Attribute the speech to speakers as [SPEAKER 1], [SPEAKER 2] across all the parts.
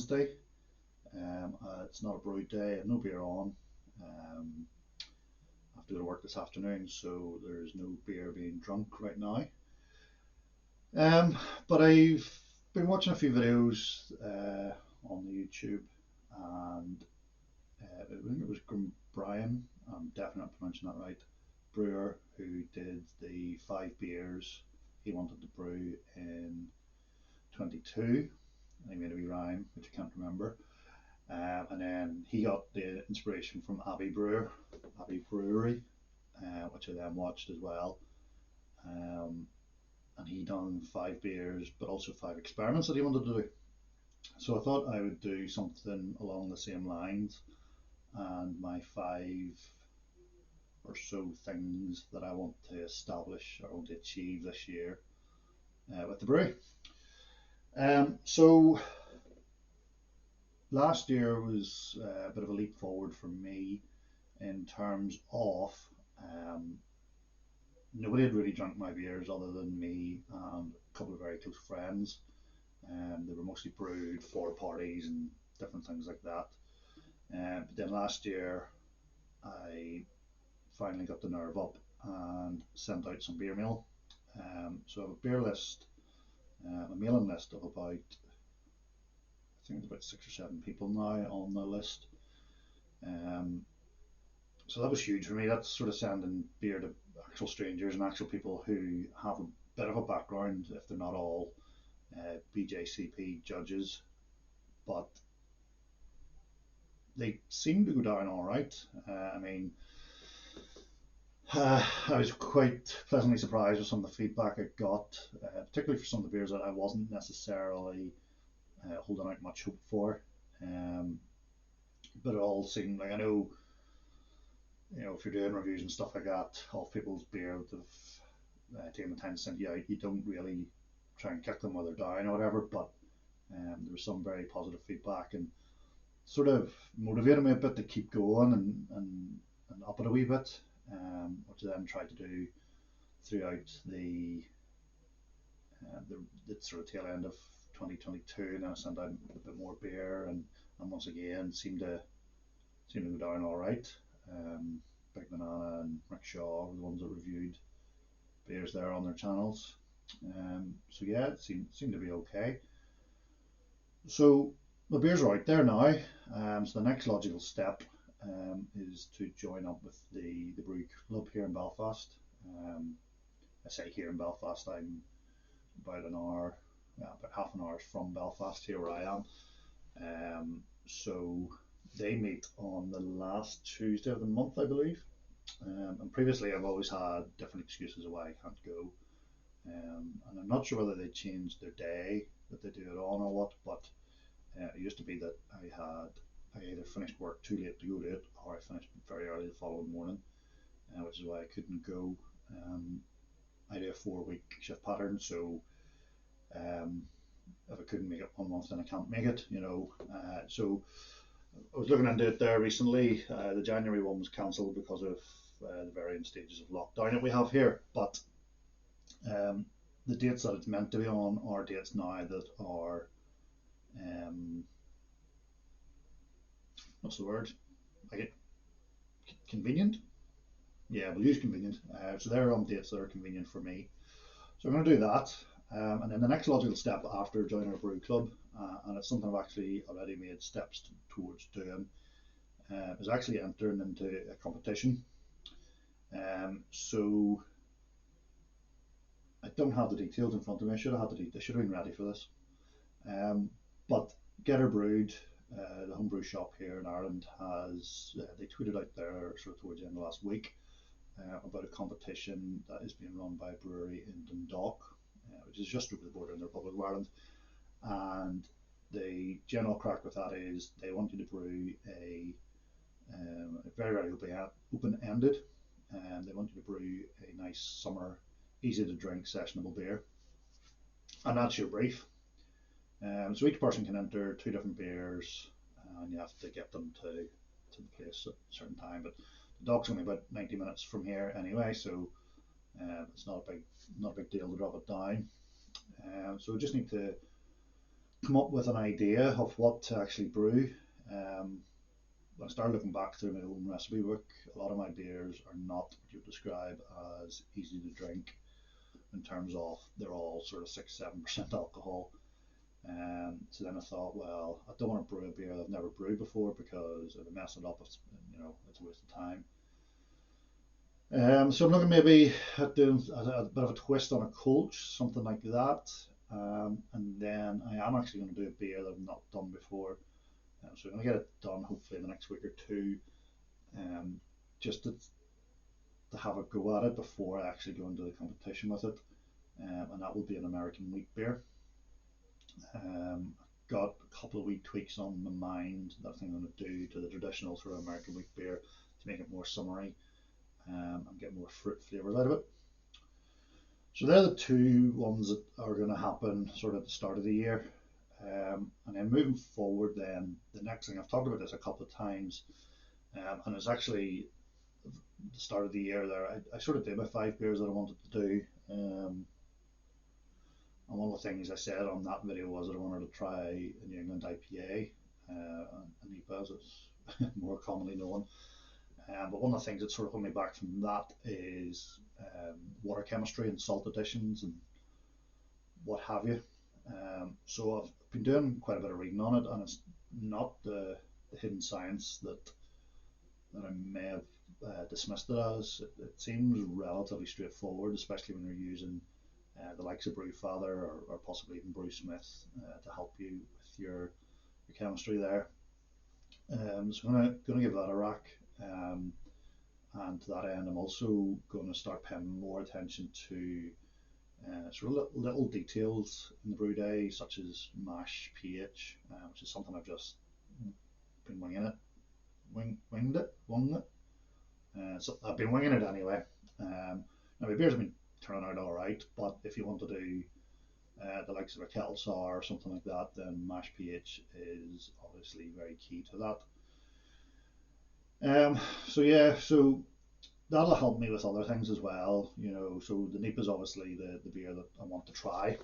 [SPEAKER 1] Wednesday. It's not a brew day, I have no beer on. I have to go to work this afternoon, so there's no beer being drunk right now. Um, but I've been watching a few videos on the YouTube, and I think it was Brian, I'm definitely not pronouncing that right, brewer, who did the 5 beers he wanted to brew in 22. I made a wee rhyme, which I can't remember. And then he got the inspiration from Abbey Brewery, which I then watched as well. Um, and he done 5 beers, but also 5 experiments that he wanted to do. So I thought I would do something along the same lines, and my 5 or so things that I want to establish or want to achieve this year with the brewery. So last year was a bit of a leap forward for me in terms of um, nobody had really drunk my beers other than me and a couple of very close friends. They were mostly brewed for parties and different things like that. But then last year, I finally got the nerve up and sent out some beer mail. So I have a beer list, a mailing list of about, I think it's about 6 or 7 people now on the list. Um, so that was huge for me. That's sort of sending beer to actual strangers and actual people who have a bit of a background, if they're not all BJCP judges, but they seem to go down all right. I mean, I was quite pleasantly surprised with some of the feedback I got, particularly for some of the beers that I wasn't necessarily holding out much hope for. Um, but it all seemed like, I know, if you're doing reviews and stuff like that, of people's beer that have taken the time to send you out, you don't really try and kick them while they're down or whatever. But there was some very positive feedback and sort of motivated me a bit to keep going and up it a wee bit, which I then tried to do throughout the sort of tail end of 2022, and then I sent out a bit more beer, and once again seemed to go down all right. Um, Big Banana and Rick Shaw were the ones that reviewed beers there on their channels. So yeah, it seemed to be okay. So the beers are out there now. So the next logical step is to join up with the brew club here in Belfast. I say here in Belfast, I'm about an hour, about half an hour from Belfast here where I am. So they meet on the last Tuesday of the month, I believe. And previously I've always had different excuses of why I can't go. And I'm not sure whether they changed their day that they do it on or what, but it used to be that I either finished work too late to go to it, or I finished very early the following morning, which is why I couldn't go. I do a 4 week shift pattern, so um, if I couldn't make it 1 month, then I can't make it. So I was looking into it there recently. The January one was cancelled because of the varying stages of lockdown that we have here, but um, the dates that it's meant to be on are dates now that are what's the word? Like convenient. Yeah, we'll use convenient. So they're on dates that are convenient for me. So I'm going to do that. And then the next logical step after joining a brew club, and it's something I've actually already made steps towards doing, is actually entering into a competition. So I don't have the details in front of me. I should have been ready for this. But Get Her Brewed, the homebrew shop here in Ireland, they tweeted out there sort of towards the end of last week about a competition that is being run by a brewery in Dundalk, which is just over the border in the Republic of Ireland. And the general crack with that is they want you to brew a very, very open-ended, and they want you to brew a nice summer, easy to drink, sessionable beer. And that's your brief. So each person can enter 2 different beers, and you have to get them to the place at a certain time. But the dock's only about 90 minutes from here anyway, so it's not a big deal to drop it down. So we just need to come up with an idea of what to actually brew. Um, when I started looking back through my own recipe book, a lot of my beers are not what you would describe as easy to drink in terms of they're all sort of 6-7% alcohol. So then I thought, well, I don't want to brew a beer I've never brewed before because if I mess it up, it's a waste of time. So I'm looking maybe at doing a bit of a twist on a Kolsch, something like that. And then I am actually going to do a beer that I've not done before. So I'm going to get it done hopefully in the next week or two, um, just to have a go at it before I actually go into the competition with it. And that will be an American wheat beer. Got a couple of wee tweaks on my mind that I think I'm going to do to the traditional sort of American wheat beer to make it more summery, and get more fruit flavours out of it. So they're the two ones that are going to happen sort of at the start of the year. And then moving forward, then the next thing, I've talked about this a couple of times, and it's actually the start of the year there. I sort of did my 5 beers that I wanted to do. And one of the things I said on that video was that I wanted to try a New England IPA, NEIPA as it's more commonly known. But one of the things that sort of held me back from that is water chemistry and salt additions and what have you. So I've been doing quite a bit of reading on it, and it's not the hidden science that I may have dismissed it as. It seems relatively straightforward, especially when you're using the likes of Brewfather or possibly even Brewsmith to help you with your chemistry there. So I'm gonna give that a rack. And to that end, I'm also going to start paying more attention to sort of little details in the brew day, such as mash pH, which is something I've just been winging it. So I've been winging it anyway. Now my beers have been turning out all right, but if you want to do the likes of a kettle sour or something like that, then mash pH is obviously very key to that. So yeah, so that'll help me with other things as well, So the NEIPA is obviously the beer that I want to try.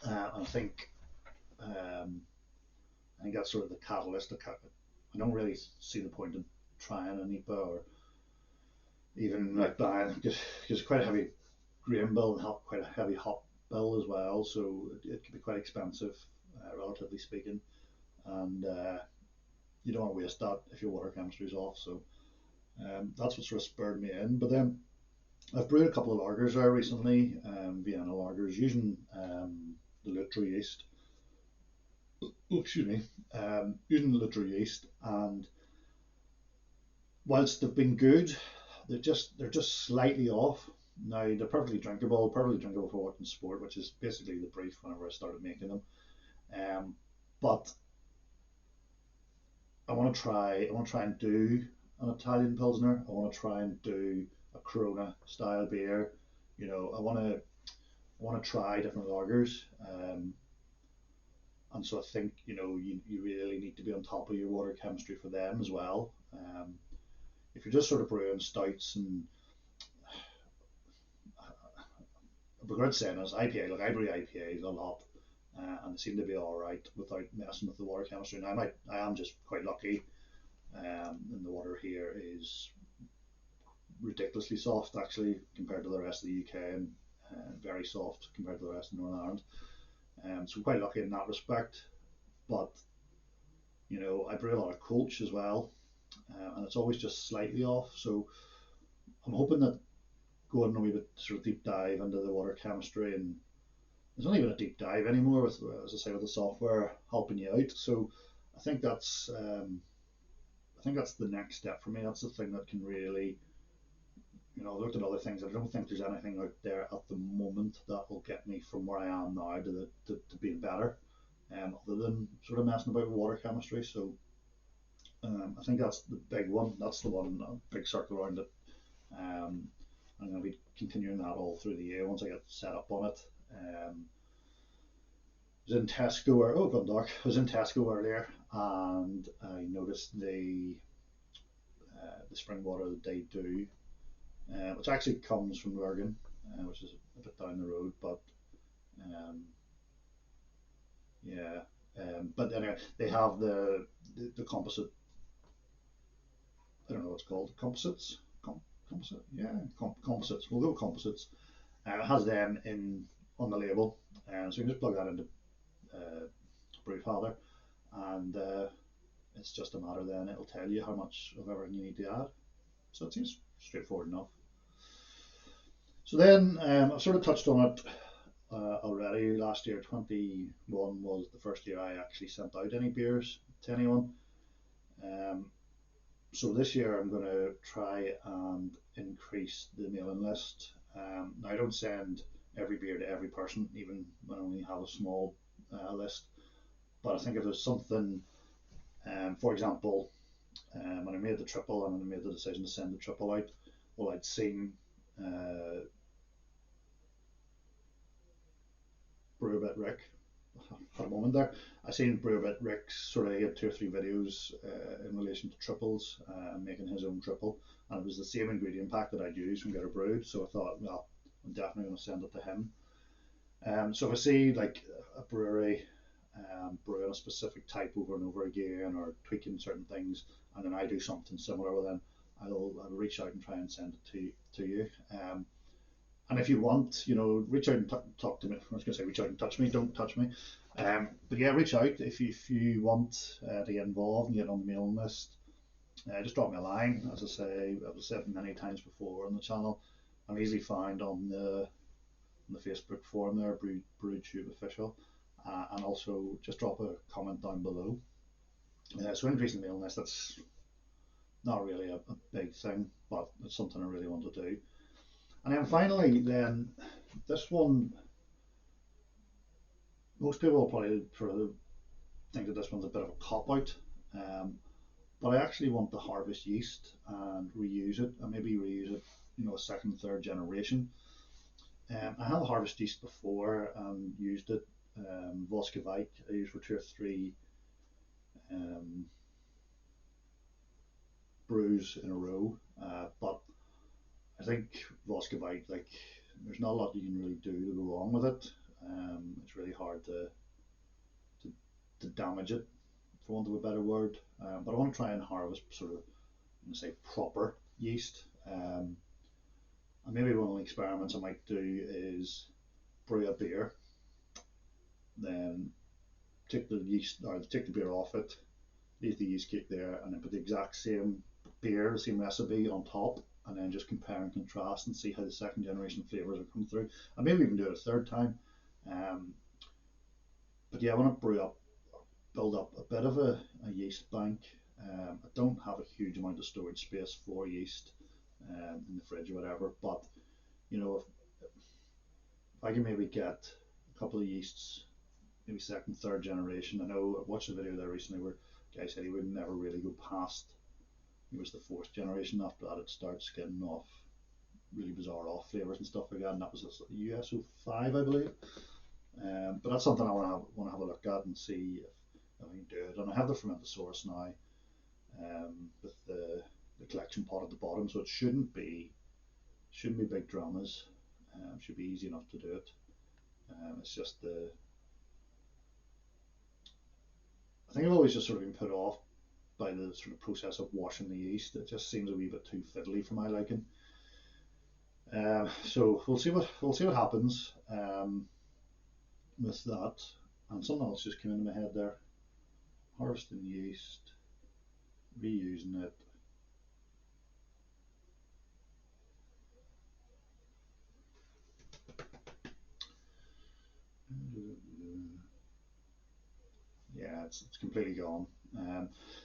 [SPEAKER 1] I think that's sort of the catalyst. I don't really see the point in trying a NEIPA or even like buying, because it's quite a heavy grain bill and quite a heavy hop bill as well, so it can be quite expensive, relatively speaking, and you don't want to waste that if your water chemistry is off. So that's what sort of spurred me in. But then I've brewed a couple of lagers there recently, Vienna lagers, using the Luther yeast. Oh, excuse me, using the Luther yeast, and whilst they've been good, they're just slightly off. Now they're perfectly drinkable for working sport, which is basically the brief whenever I started making them. But I want to try and do an Italian Pilsner. I want to try and do a Corona style beer. I want to try different lagers. And so I think you really need to be on top of your water chemistry for them as well. If you're just sort of brewing stouts and a good saying is IPA. Look, I brew IPAs a lot, and they seem to be all right without messing with the water chemistry. Now I am just quite lucky, and the water here is ridiculously soft actually compared to the rest of the UK, and very soft compared to the rest of Northern Ireland. So I'm quite lucky in that respect. But I brew a lot of Kolsch as well, and it's always just slightly off. So I'm hoping that going a wee bit sort of deep dive into the water chemistry, and it's not even a deep dive anymore with, as I say, with the software helping you out. So I think that's the next step for me. That's the thing that can really, I've looked at other things. I don't think there's anything out there at the moment that will get me from where I am now to being better, other than sort of messing about with water chemistry. So I think that's the big one. That's the one, a big circle around it. I'm going to be continuing that all through the year once I get set up on it. I was in Tesco, I was in Tesco earlier, and I noticed the spring water that they do, which actually comes from Lurgan, which is a bit down the road, but um, Yeah. But anyway, they have the composite. I don't know what it's called. Composites. Composite. Yeah. Composites. We'll go with composites. It has them in on the label, and so you can just plug that into uh, Brewfather, and it's just a matter then it'll tell you how much of everything you need to add. So it seems straightforward enough. So then I've sort of touched on it already. Last year, 21 was the first year I actually sent out any beers to anyone. Um, so this year I'm going to try and increase the mailing list. Now I don't send every beer to every person, even when I only have a small list. But I think if there's something, for example, when I made the triple and I made the decision to send the triple out, well, I'd seen Brew-Bit Rick. Had a moment there. I seen Brew-Bit Rick sort of had 2 or 3 videos in relation to triples and making his own triple, and it was the same ingredient pack that I'd used from Get It Brewed. So I thought, well, I'm definitely going to send it to him. So if I see like a brewery brewing a specific type over and over again, or tweaking certain things, and then I do something similar with them, I'll reach out and try and send it to you. And if you want, reach out and talk to me. I was going to say reach out and touch me. Don't touch me. But yeah, reach out if you want to get involved and get on the mailing list. Just drop me a line. As I say, I've said many times before on the channel, I'm easily found on the Facebook forum there, BrewTube official, and also just drop a comment down below. So increasing the mailing list, that's not really a big thing, but it's something I really want to do. And then finally, this one, most people will probably sort of think that this one's a bit of a cop out, um, but I actually want to harvest yeast and reuse it, and maybe reuse it, a second, third generation. I have harvested yeast before and used it. Voskovite I used for 2 or 3 um, brews in a row, but I think Voskovite, like, there's not a lot you can really do to go wrong with it. It's really hard to, to damage it, for want of a better word. But I want to try and harvest sort of, say, proper yeast. And maybe one of the experiments I might do is brew a beer, then take the yeast or take the beer off it, leave the yeast cake there, and then put the exact same beer, the same recipe on top, and then just compare and contrast and see how the second generation flavors are coming through. And maybe even do it a third time. Um, but yeah, I want to build up a bit of a yeast bank. I don't have a huge amount of storage space for yeast in the fridge or whatever, but if I can maybe get a couple of yeasts, maybe second, third generation. I know I watched a video there recently where the guy said he would never really go past. It was the 4th generation. After that, it starts getting off really bizarre off flavors and stuff like that. And that was a USO5, I believe. But that's something I want to have a look at and see if I can do it. And I have the fermentosaurus now with the collection pot at the bottom, so it shouldn't be big dramas. Should be easy enough to do it. It's just I think I've always just sort of been put off by the sort of process of washing the yeast. It just seems a wee bit too fiddly for my liking. So we'll see what happens with that. And something else just came into my head there. Harvesting yeast, reusing it. Yeah, it's completely gone.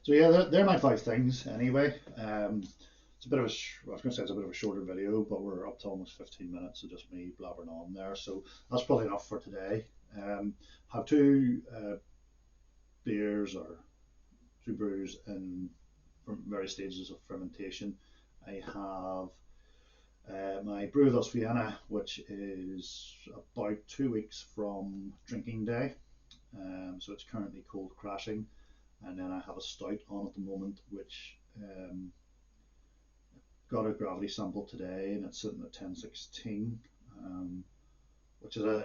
[SPEAKER 1] So yeah, they're my 5 things anyway. It's a bit of I was going to say it's a bit of a shorter video, but we're up to almost 15 minutes of just me blabbering on there. So that's probably enough for today. Have 2 beers or 2 brews in various stages of fermentation. I have my Brew Thus Vienna, which is about 2 weeks from drinking day. So it's currently cold crashing. And then I have a stout on at the moment, which got a gravity sample today, and it's sitting at 1016, which is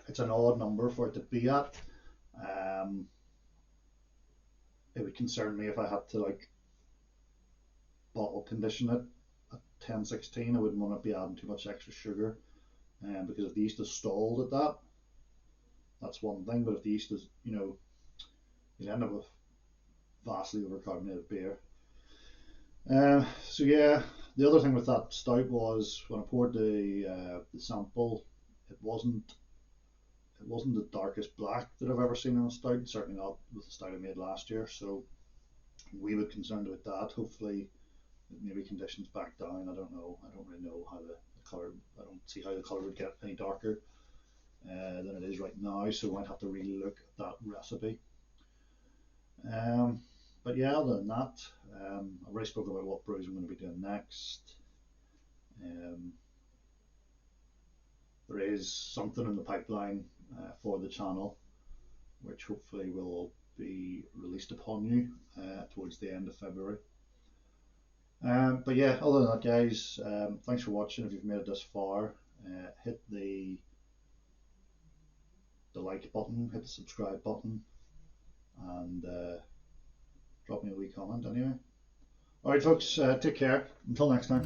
[SPEAKER 1] it's an odd number for it to be at. Um, it would concern me if I had to like bottle condition it at 10-16. I wouldn't want to be adding too much extra sugar, because if the yeast is stalled at that, that's one thing. But if the yeast is, you end up with vastly overcarbonated beer. So yeah, the other thing with that stout was when I poured the sample, it wasn't the darkest black that I've ever seen in a stout. Certainly not with the stout I made last year. So we were concerned about that. Hopefully, it maybe conditions back down. I don't know. I don't really know how the color. I don't see how the color would get any darker than it is right now. So we might have to really look at that recipe. Um, but yeah, other than that, I've already spoken about what brews I'm going to be doing next. Um, there is something in the pipeline for the channel, which hopefully will be released upon you towards the end of February. But yeah, other than that, guys, thanks for watching. If you've made it this far, hit the like button, hit the subscribe button, and drop me a wee comment anyway. Alright folks, take care. Until next time.